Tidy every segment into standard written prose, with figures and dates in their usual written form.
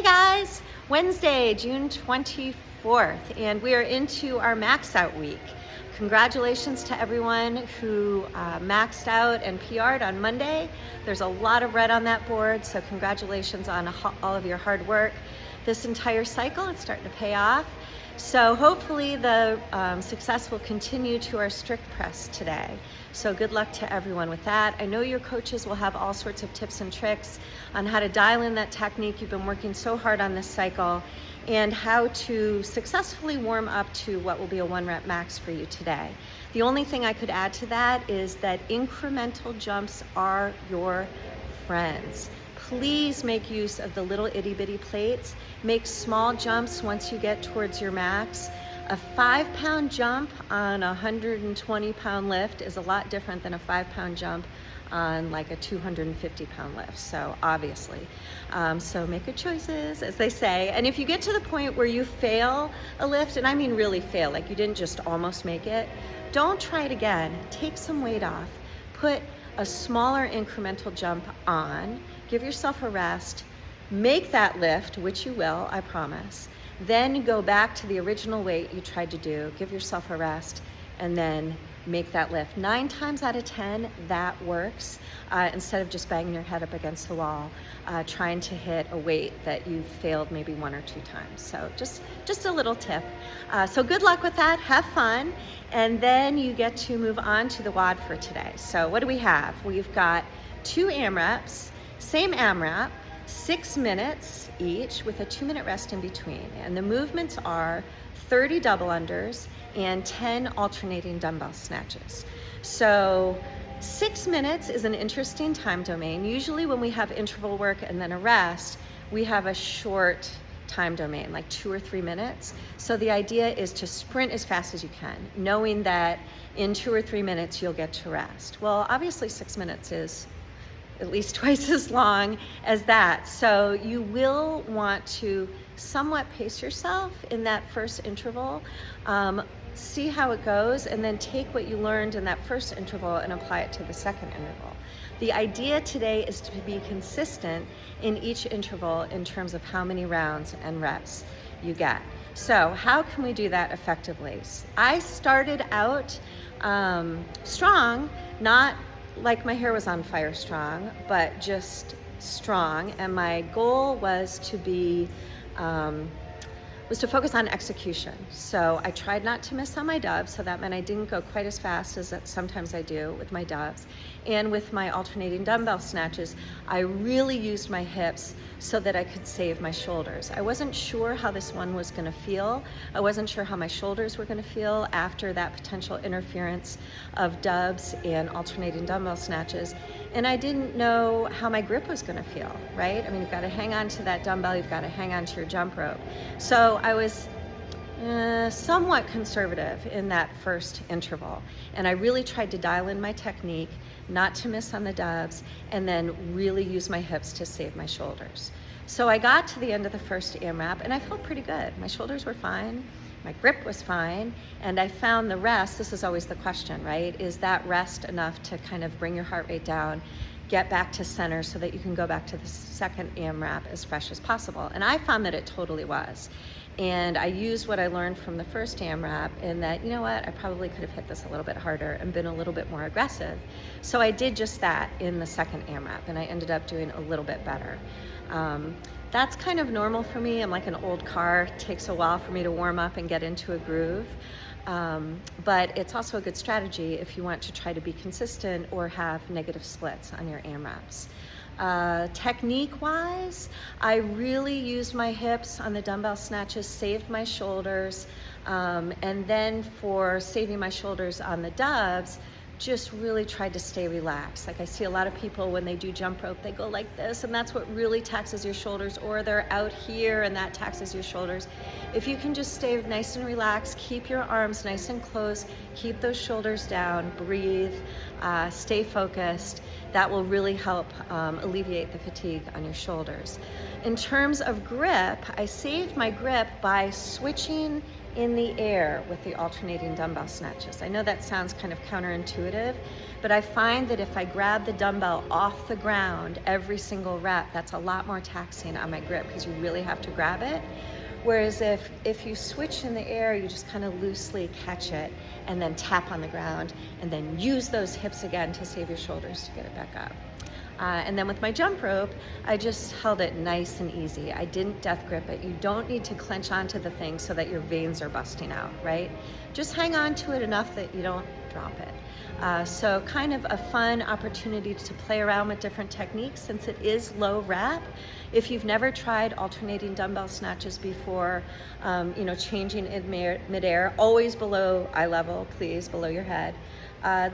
Hey guys, Wednesday, June 24th, and we are into our Max Out week. Congratulations to everyone who maxed out and PR'd on Monday. There's a lot of red on that board, so congratulations on all of your hard work. This entire cycle is starting to pay off. So hopefully the success will continue to our strict press today. So good luck to everyone with that. I know your coaches will have all sorts of tips and tricks on how to dial in that technique you've been working so hard on this cycle and how to successfully warm up to what will be a 1-rep max for you today. The only thing I could add to that is that incremental jumps are your friends. Please make use of the little itty bitty plates. Make small jumps once you get towards your max. A 5-pound jump on a 120-pound lift is a lot different than a 5-pound jump on like a 250-pound lift. So obviously, so make good choices, as they say. And if you get to the point where you fail a lift, and I mean really fail, like you didn't just almost make it, don't try it again. Take some weight off. Put a smaller incremental jump on, give yourself a rest, make that lift, which you will, I promise, then go back to the original weight you tried to do, give yourself a rest, and then make that lift. 9 times out of 10, that works, instead of just banging your head up against the wall, trying to hit a weight that you've failed maybe 1 or 2 times. So just a little tip. So good luck with that, have fun, and then you get to move on to the WOD for today. So what do we have? We've got 2 AMRAPs, same AMRAP, 6 minutes each with a 2-minute rest in between. And the movements are 30 double unders and 10 alternating dumbbell snatches. So 6 minutes is an interesting time domain. Usually when we have interval work and then a rest, we have a short time domain, like 2 or 3 minutes. So the idea is to sprint as fast as you can, knowing that in 2 or 3 minutes you'll get to rest. Well, obviously 6 minutes is at least twice as long as that. So you will want to somewhat pace yourself in that first interval, see how it goes, and then take what you learned in that first interval and apply it to the second interval. The idea today is to be consistent in each interval in terms of how many rounds and reps you get. So how can we do that effectively? I started out strong, not like my hair was on fire strong, but just strong. And my goal was to be, was to focus on execution. So I tried not to miss on my dubs, so that meant I didn't go quite as fast as sometimes I do with my dubs. And with my alternating dumbbell snatches, I really used my hips so that I could save my shoulders. I wasn't sure how this one was gonna feel. I wasn't sure how my shoulders were gonna feel after that potential interference of dubs and alternating dumbbell snatches. And I didn't know how my grip was gonna feel, right? I mean, you've gotta hang on to that dumbbell, you've gotta hang on to your jump rope. So I was somewhat conservative in that first interval. And I really tried to dial in my technique, not to miss on the dubs, and then really use my hips to save my shoulders. So I got to the end of the first AMRAP and I felt pretty good. My shoulders were fine, my grip was fine, and I found the rest, this is always the question, right? Is that rest enough to kind of bring your heart rate down, get back to center so that you can go back to the second AMRAP as fresh as possible? And I found that it totally was. And I used what I learned from the first AMRAP in that, you know what, I probably could have hit this a little bit harder and been a little bit more aggressive. So I did just that in the second AMRAP, and I ended up doing a little bit better. That's kind of normal for me. I'm like an old car. It takes a while for me to warm up and get into a groove. But it's also a good strategy if you want to try to be consistent or have negative splits on your AMRAPs. Technique-wise, I really used my hips on the dumbbell snatches, saved my shoulders, and then for saving my shoulders on the dubs, just really tried to stay relaxed. Like I see a lot of people when they do jump rope, they go like this, and that's what really taxes your shoulders, or they're out here and that taxes your shoulders. If you can just stay nice and relaxed, keep your arms nice and close, keep those shoulders down, breathe, stay focused, that will really help alleviate the fatigue on your shoulders. In terms of grip, I saved my grip by switching in the air with the alternating dumbbell snatches. I know that sounds kind of counterintuitive, but I find that if I grab the dumbbell off the ground every single rep, that's a lot more taxing on my grip because you really have to grab it. Whereas if you switch in the air, you just kind of loosely catch it and then tap on the ground and then use those hips again to save your shoulders to get it back up. And then with my jump rope, I just held it nice and easy. I didn't death grip it. You don't need to clench onto the thing so that your veins are busting out, right? Just hang on to it enough that you don't drop it. So kind of a fun opportunity to play around with different techniques since it is low rep. If you've never tried alternating dumbbell snatches before, changing in midair, always below eye level, please, below your head.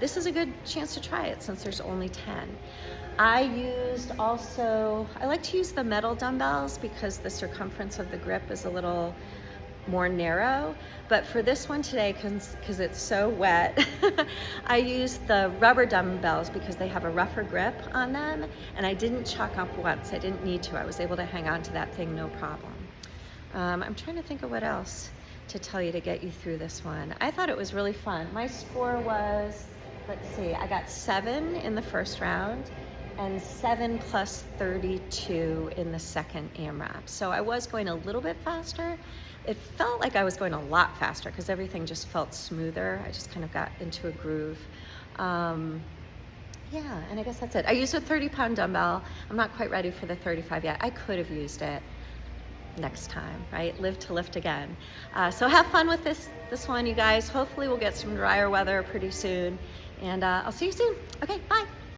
This is a good chance to try it since there's only 10. I like to use the metal dumbbells because the circumference of the grip is a little more narrow, but for this one today, because it's so wet, I used the rubber dumbbells because they have a rougher grip on them, and I didn't chalk up once. I didn't need to. I was able to hang on to that thing no problem. I'm trying to think of what else to tell you to get you through this one. I thought it was really fun. My score was, let's see, I got 7 in the first round and 7 plus 32 in the second AMRAP. So I was going a little bit faster. It felt like I was going a lot faster because everything just felt smoother. I just kind of got into a groove. And I guess that's it. I used a 30-pound dumbbell. I'm not quite ready for the 35 yet. I could have used it next time, right? Live to lift again. So have fun with this one, you guys. Hopefully we'll get some drier weather pretty soon. And I'll see you soon. Okay, bye.